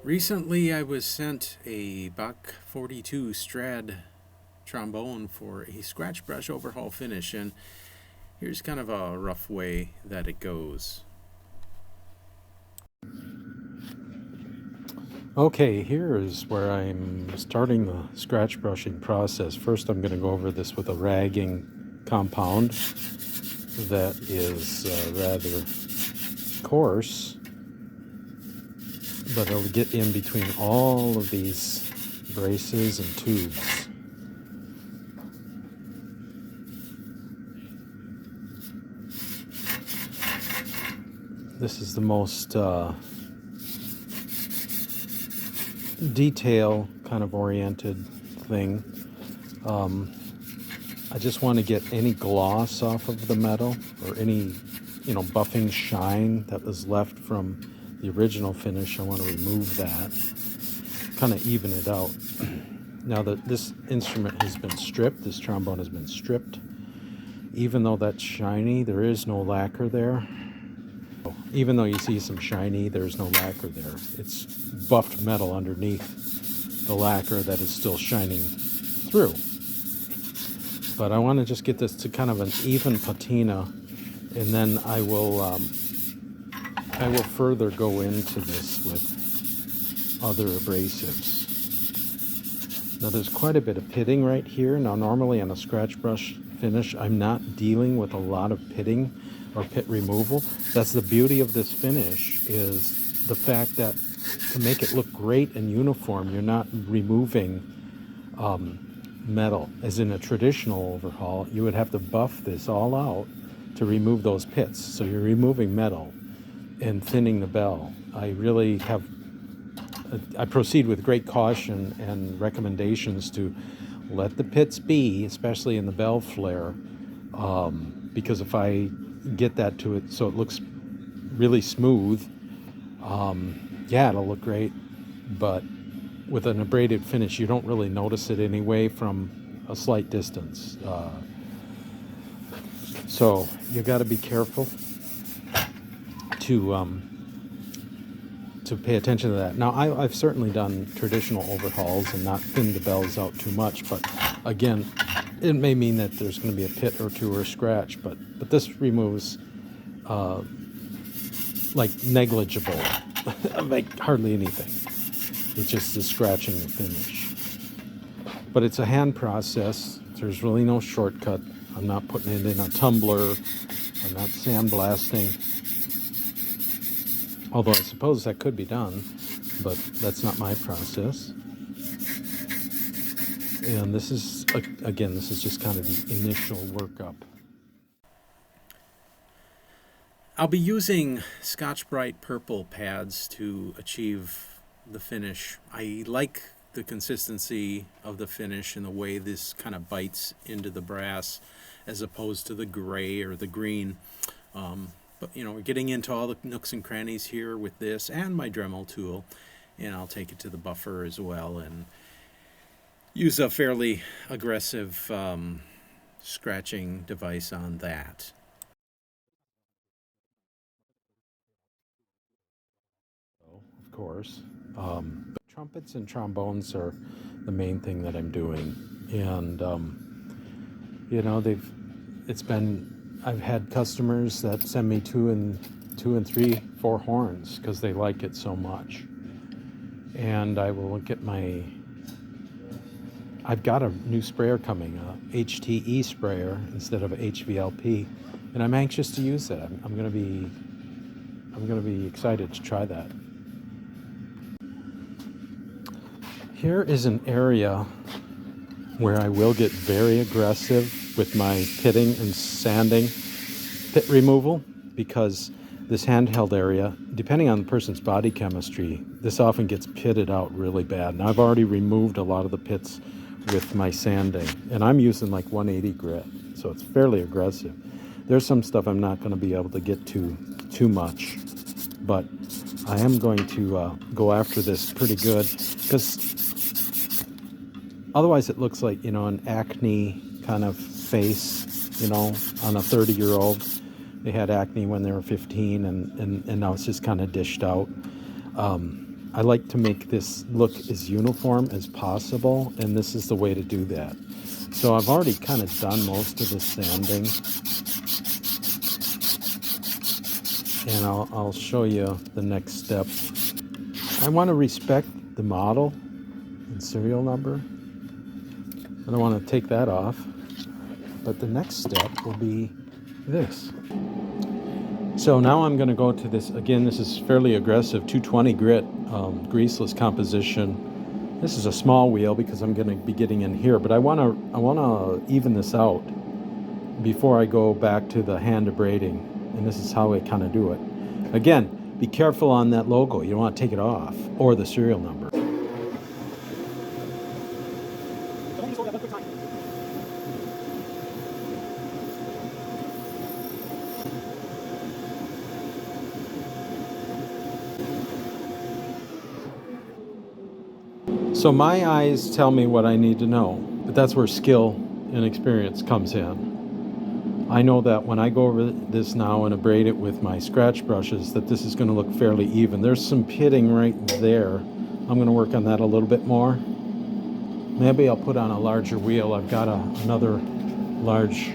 Recently, I was sent a Bach 42 Strad trombone for a scratch brush overhaul finish, and here's kind of a rough way that it goes. Okay, here is where I'm starting the scratch brushing process. First, I'm going to go over this with a ragging compound that is rather coarse, but it'll get in between all of these braces and tubes. This is the most detail kind of oriented thing. I just want to get any gloss off of the metal or any, buffing shine that was left from the original finish. I want to remove that, kind of even it out. Now that this instrument has been stripped, this trombone has been stripped, even though that's shiny, there is no lacquer there. Even though you see some shiny, there's no lacquer there. It's buffed metal underneath the lacquer that is still shining through. But I want to just get this to kind of an even patina, and then I will further go into this with other abrasives. Now there's quite a bit of pitting right here. Now normally on a scratch brush finish, I'm not dealing with a lot of pitting or pit removal. That's the beauty of this finish, is the fact that to make it look great and uniform, you're not removing metal. As in a traditional overhaul, you would have to buff this all out to remove those pits. So you're removing metal and thinning the bell. I proceed with great caution and recommendations to let the pits be, especially in the bell flare, because if I get that to it so it looks really smooth, it'll look great. But with an abraded finish, you don't really notice it anyway from a slight distance. So you got to be careful to pay attention to that. Now, I've certainly done traditional overhauls and not thinned the bells out too much, but again, it may mean that there's going to be a pit or two or a scratch, but this removes like negligible, like hardly anything. It's just the scratching the finish. But it's a hand process. There's really no shortcut. I'm not putting it in a tumbler. I'm not sandblasting. Although I suppose that could be done, but that's not my process. And this is, again, this is just kind of the initial workup. I'll be using Scotch-Brite purple pads to achieve the finish. I like the consistency of the finish and the way this kind of bites into the brass as opposed to the gray or the green. But we're getting into all the nooks and crannies here with this and my Dremel tool, and I'll take it to the buffer as well and use a fairly aggressive scratching device on that. Of course, but trumpets and trombones are the main thing that I'm doing, and I've had customers that send me two and three, four horns because they like it so much. And I will look at I've got a new sprayer coming, a HTE sprayer instead of a HVLP, and I'm anxious to use it. I'm going to be excited to try that. Here is an area where I will get very aggressive with my pitting and sanding, pit removal, because this handheld area, depending on the person's body chemistry, this often gets pitted out really bad. And I've already removed a lot of the pits with my sanding, and I'm using like 180 grit, so it's fairly aggressive. There's some stuff I'm not going to be able to get to too much, but I am going to go after this pretty good, because otherwise it looks like, an acne kind of face, on a 30-year-old. They had acne when they were 15, and now it's just kind of dished out. I like to make this look as uniform as possible, and this is the way to do that. So I've already kind of done most of the sanding, and I'll show you the next step. I want to respect the model and serial number. I don't want to take that off, but the next step will be this. So now I'm going to go to this, again, this is fairly aggressive, 220 grit greaseless composition. This is a small wheel because I'm going to be getting in here, but I want to even this out before I go back to the hand abrading, and this is how I kind of do it. Again, be careful on that logo. You don't want to take it off, or the serial number. So my eyes tell me what I need to know, but that's where skill and experience comes in. I know that when I go over this now and abrade it with my scratch brushes, that this is going to look fairly even. There's some pitting right there. I'm going to work on that a little bit more. Maybe I'll put on a larger wheel. I've got another larger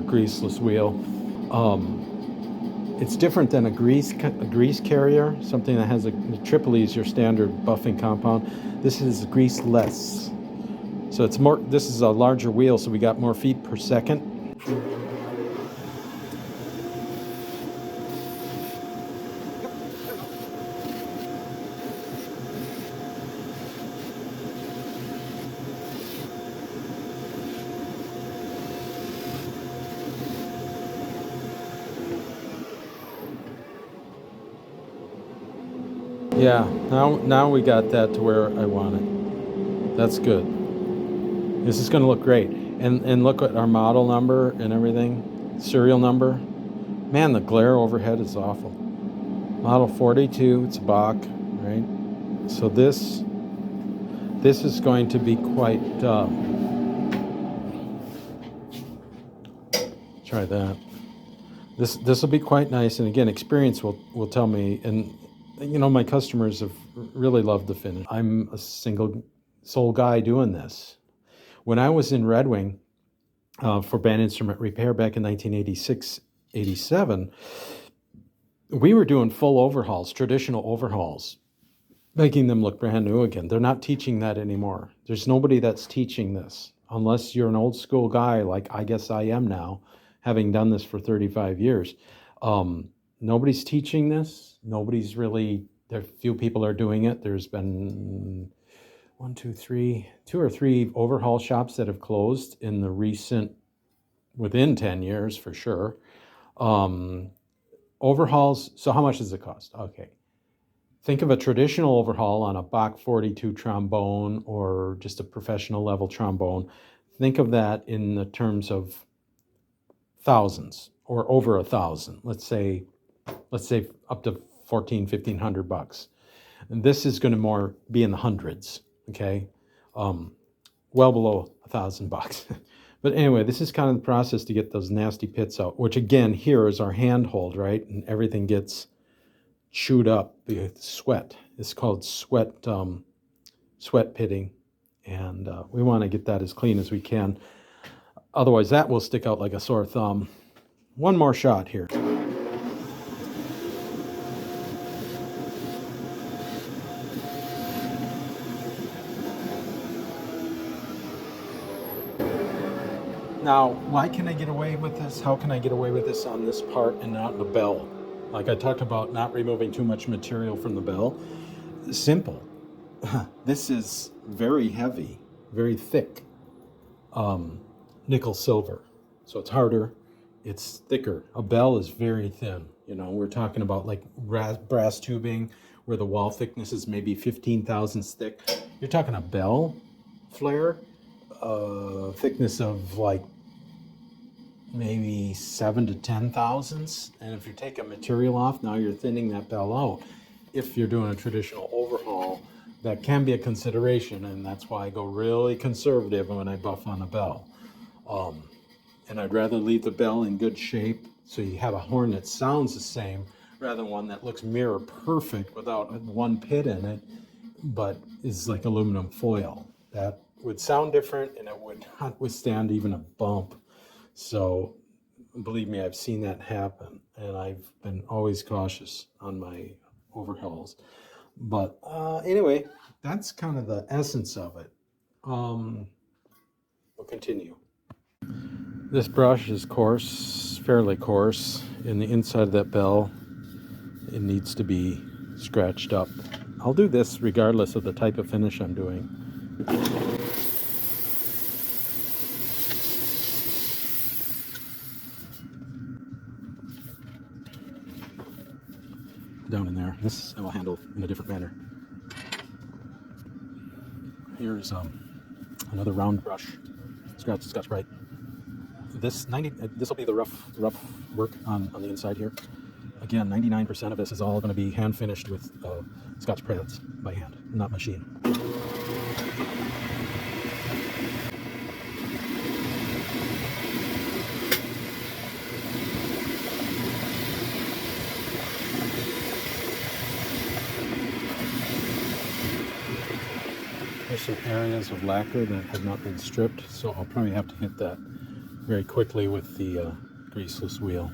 greaseless wheel. It's different than a grease carrier, something that has a Tripoli is your standard buffing compound. This is greaseless. So it's more, this is a larger wheel, so we got more feet per second. Yeah, now we got that to where I want it. That's good. This is going to look great. And look at our model number and everything, serial number. Man, the glare overhead is awful. Model 42, it's Bach, right? So this is going to be quite, try that. This will be quite nice, and again, experience will tell me, and you know, my customers have really loved the finish. I'm a single sole guy doing this. When I was in Red Wing for band instrument repair back in 1986, 87, we were doing full overhauls, traditional overhauls, making them look brand new again. They're not teaching that anymore. There's nobody that's teaching this, unless you're an old school guy like I guess I am now, having done this for 35 years. Nobody's teaching this. Nobody's really, there few people are doing it. There's been two or three overhaul shops that have closed in the recent, within 10 years for sure. Overhauls, so how much does it cost? Okay. Think of a traditional overhaul on a Bach 42 trombone or just a professional level trombone. Think of that in the terms of thousands or over 1,000. Let's say up to $1,400-1,500. And this is going to more be in the hundreds, okay? Well below $1,000. But anyway, this is kind of the process to get those nasty pits out, which again, here is our handhold, right? And everything gets chewed up with sweat. It's called sweat pitting. And we want to get that as clean as we can. Otherwise, that will stick out like a sore thumb. One more shot here. Now, why can I get away with this? How can I get away with this on this part and not the bell? Like I talked about not removing too much material from the bell. Simple. This is very heavy, very thick nickel silver. So it's harder, it's thicker. A bell is very thin. You know, we're talking about like brass tubing where the wall thickness is maybe 15 thousandths thick. You're talking a bell flare, thickness of like maybe 7 to 10 thousandths. And if you take a material off, now you're thinning that bell out. If you're doing a traditional overhaul, that can be a consideration, and that's why I go really conservative when I buff on a bell. And I'd rather leave the bell in good shape so you have a horn that sounds the same rather than one that looks mirror perfect without one pit in it, but is like aluminum foil. That would sound different and it would not withstand even a bump. So believe me, I've seen that happen, and I've been always cautious on my overhauls. But anyway, that's kind of the essence of it. We'll continue. This brush is coarse, fairly coarse. In the inside of that bell, it needs to be scratched up. I'll do this regardless of the type of finish I'm doing. Down in there. This I will handle in a different manner. Here's another round brush. Scotch Brite. This will be the rough work on the inside here. Again, 99% of this is all going to be hand finished with Scotch Brites by hand, not machine. There's some areas of lacquer that have not been stripped, so I'll probably have to hit that very quickly with the greaseless wheel.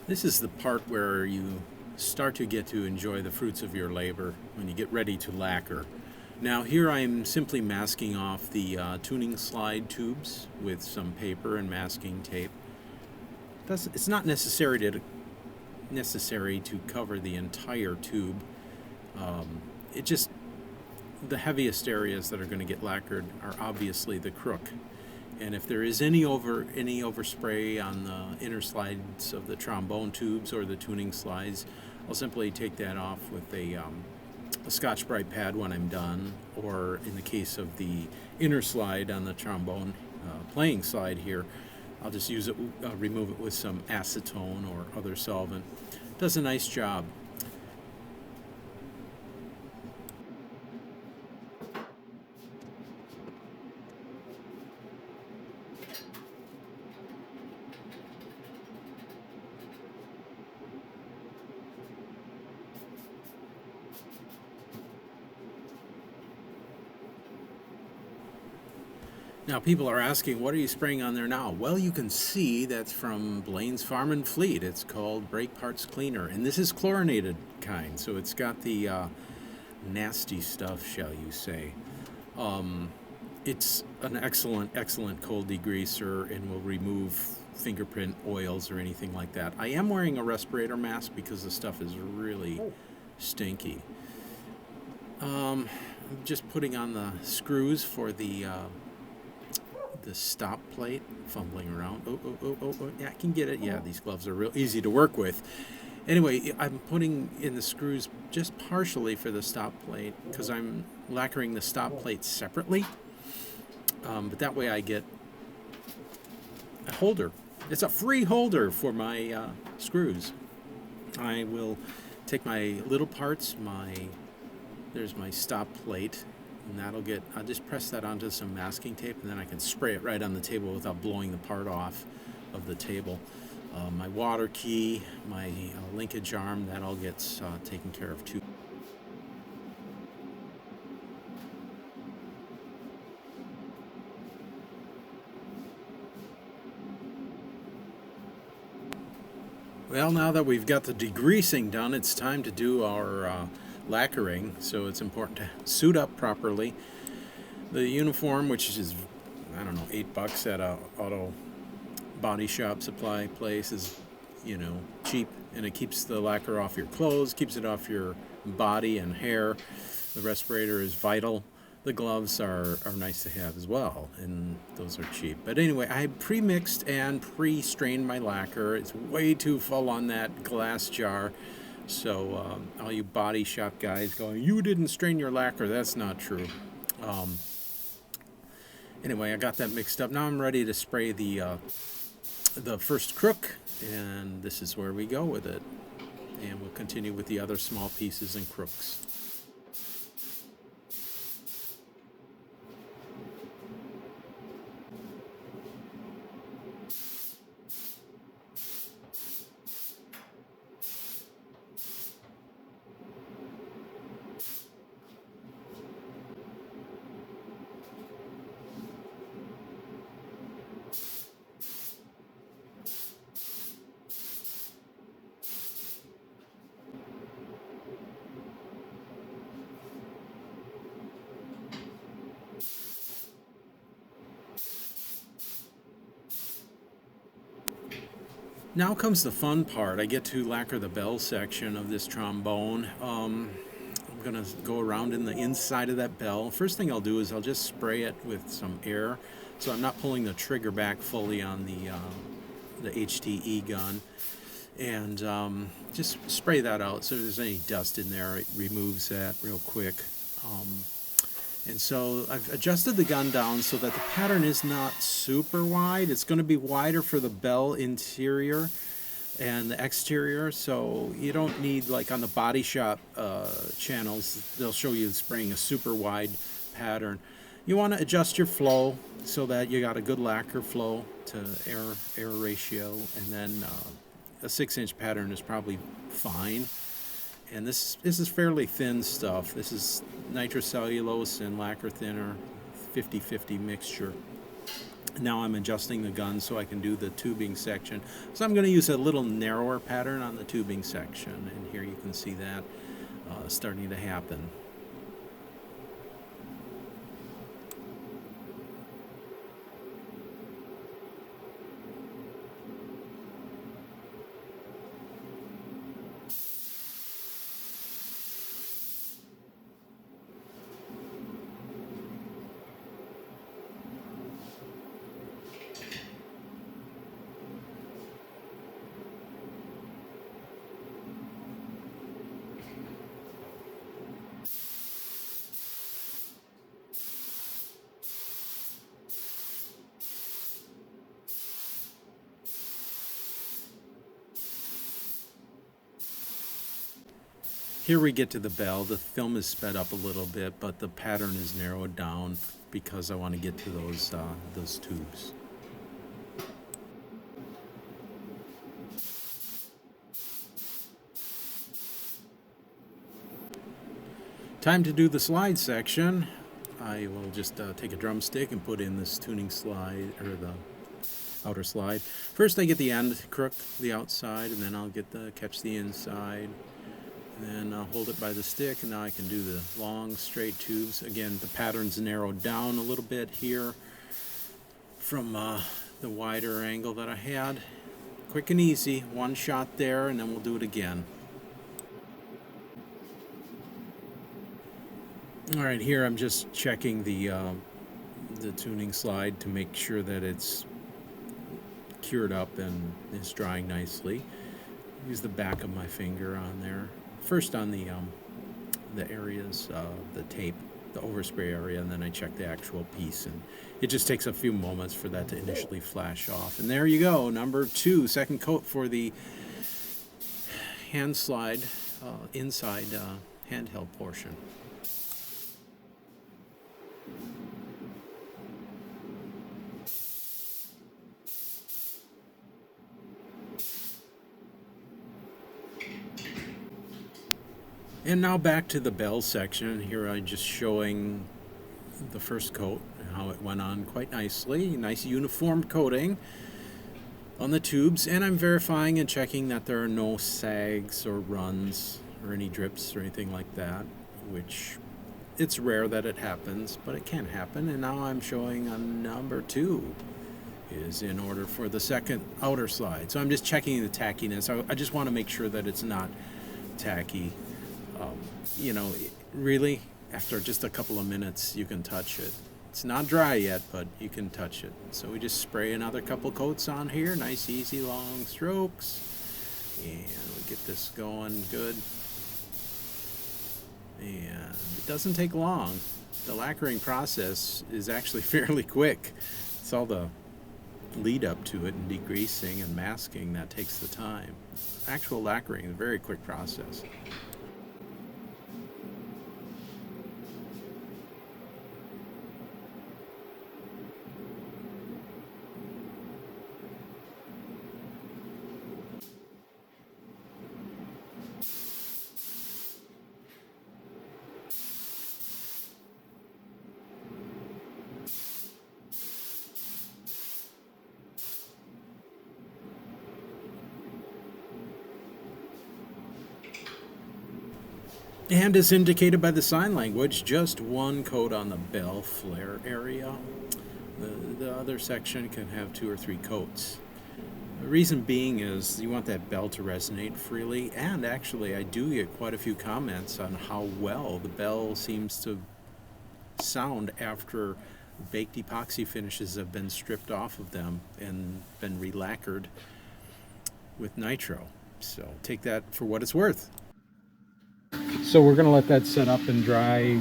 This is the part where you start to get to enjoy the fruits of your labor when you get ready to lacquer. Now here I'm simply masking off the tuning slide tubes with some paper and masking tape. It's not necessary to cover the entire tube. The heaviest areas that are going to get lacquered are obviously the crook. And if there is any overspray on the inner slides of the trombone tubes or the tuning slides, I'll simply take that off with a Scotch Brite pad when I'm done, or in the case of the inner slide on the trombone playing slide here, I'll just remove it with some acetone or other solvent. Does a nice job. Now people are asking, what are you spraying on there now? Well, you can see that's from Blaine's Farm and Fleet. It's called Brake Parts Cleaner, and this is chlorinated kind, so it's got the nasty stuff, shall you say. It's an excellent cold degreaser and will remove fingerprint oils or anything like that. I am wearing a respirator mask because the stuff is really stinky. I'm just putting on the screws for the stop plate, fumbling around. Oh, yeah, I can get it. Yeah, these gloves are real easy to work with. Anyway, I'm putting in the screws just partially for the stop plate because I'm lacquering the stop plate separately. But that way I get a holder. It's a free holder for my screws. I will take my little parts, there's my stop plate, and I'll just press that onto some masking tape, and then I can spray it right on the table without blowing the part off of the table. My water key, my linkage arm, that all gets taken care of too. Well, now that we've got the degreasing done, it's time to do our lacquering. So it's important to suit up properly. The uniform, which is, I don't know, $8 at a auto body shop supply place, is, you know, cheap, and it keeps the lacquer off your clothes, keeps it off your body and hair. The respirator is vital. The gloves are nice to have as well, and those are cheap. But anyway, I pre-mixed and pre-strained my lacquer. It's way too full on that glass jar. So all you body shop guys going, you didn't strain your lacquer, that's not true. Anyway, I got that mixed up. Now I'm ready to spray the first crook, and this is where we go with it. And we'll continue with the other small pieces and crooks. Now comes the fun part. I get to lacquer the bell section of this trombone. I'm going to go around in the inside of that bell. First thing I'll do is I'll just spray it with some air, so I'm not pulling the trigger back fully on the HTE gun. And just spray that out, so if there's any dust in there, it removes that real quick. And so I've adjusted the gun down so that the pattern is not super wide. It's going to be wider for the bell interior and the exterior, so you don't need, like on the body shop channels, they'll show you spraying a super wide pattern. You want to adjust your flow so that you got a good lacquer flow to air ratio, and then a 6-inch pattern is probably fine. And this is fairly thin stuff. This is nitrocellulose and lacquer thinner, 50-50 mixture. Now I'm adjusting the gun so I can do the tubing section. So I'm going to use a little narrower pattern on the tubing section, and here you can see that starting to happen. Here we get to the bell. The film is sped up a little bit, but the pattern is narrowed down because I want to get to those tubes. Time to do the slide section. I will just take a drumstick and put in this tuning slide, or the outer slide. First I get the end crook, the outside, and then I'll catch the inside. And then I'll hold it by the stick, and now I can do the long straight tubes. Again, the pattern's narrowed down a little bit here from the wider angle that I had. Quick and easy, one shot there, and then we'll do it again. All right, here I'm just checking the tuning slide to make sure that it's cured up and is drying nicely. Use the back of my finger on there. First on the areas of the tape, the overspray area, and then I check the actual piece, and it just takes a few moments for that to initially flash off. And there you go, number 2, second coat for the hand slide inside handheld portion. And now back to the bell section. Here I'm just showing the first coat and how it went on quite nicely. Nice uniform coating. on the tubes, and I'm verifying and checking that there are no sags or runs or any drips or anything like that, which it's rare that it happens, but it can happen. And now I'm showing on number 2 is in order for the second outer slide. So I'm just checking the tackiness. I just want to make sure that it's not tacky. You know, really, after just a couple of minutes, you can touch it. It's not dry yet, but you can touch it. So we just spray another couple coats on here. Nice, easy, long strokes. And we get this going good. And it doesn't take long. The lacquering process is actually fairly quick. It's all the lead up to it and degreasing and masking that takes the time. Actual lacquering is a very quick process. And as indicated by the sign language, just one coat on the bell flare area. The other section can have 2 or 3 coats. The reason being is you want that bell to resonate freely, and actually I do get quite a few comments on how well the bell seems to sound after baked epoxy finishes have been stripped off of them and been relacquered with nitro. So take that for what it's worth. So we're going to let that set up and dry,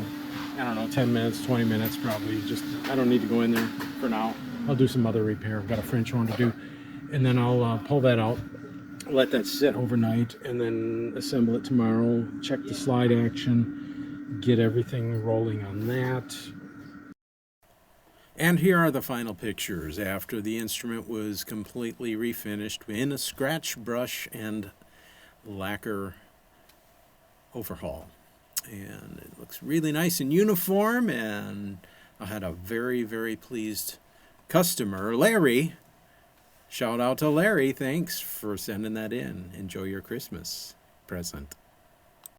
I don't know, 10 minutes, 20 minutes probably. Just, I don't need to go in there for now. I'll do some other repair. I've got a French horn to do. And then I'll pull that out, let that sit overnight, and then assemble it tomorrow, check the slide action, get everything rolling on that. And here are the final pictures after the instrument was completely refinished in a scratch brush and lacquer overhaul. And it looks really nice and uniform, and I had a very, very pleased customer, Larry. Shout out to Larry. Thanks for sending that in. Enjoy your Christmas present.